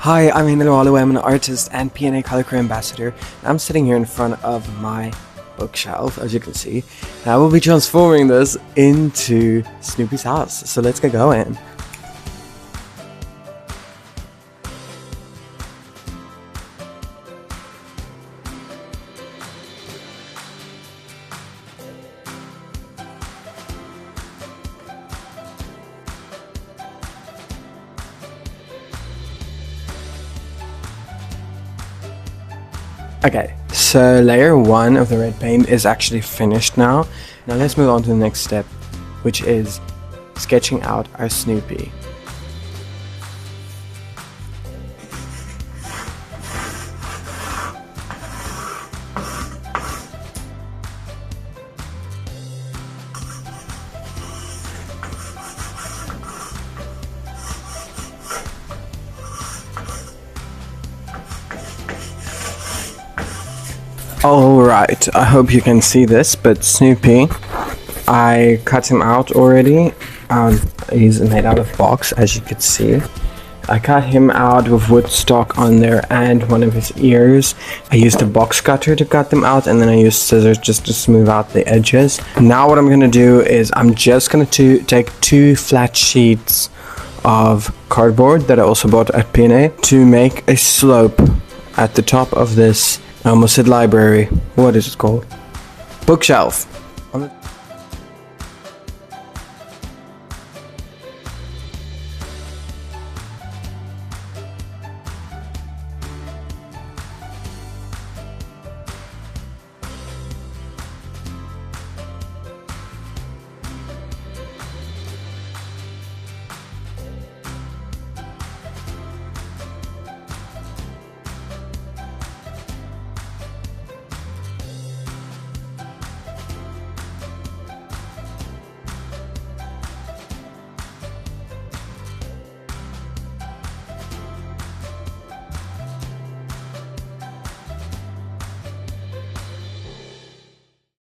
Hi, I'm Henru Holloway. I'm an artist and PNA Colour Crew ambassador. I'm sitting here in front of my bookshelf, as you can see. And I will be transforming this into Snoopy's house. So let's get going. Okay, so layer 1 of the red paint is actually finished now. Now let's move on to the next step, which is sketching out our Snoopy. Alright, I hope you can see this, but Snoopy, I cut him out already. He's made out of box, as you can see. I cut him out with wood stock on there and one of his ears. I used a box cutter to cut them out, and then I used scissors just to smooth out the edges. Now what I'm going to do is I'm just going to take 2 flat sheets of cardboard that I also bought at PNA to make a slope at the top of this. I almost said library. What is it called? Bookshelf.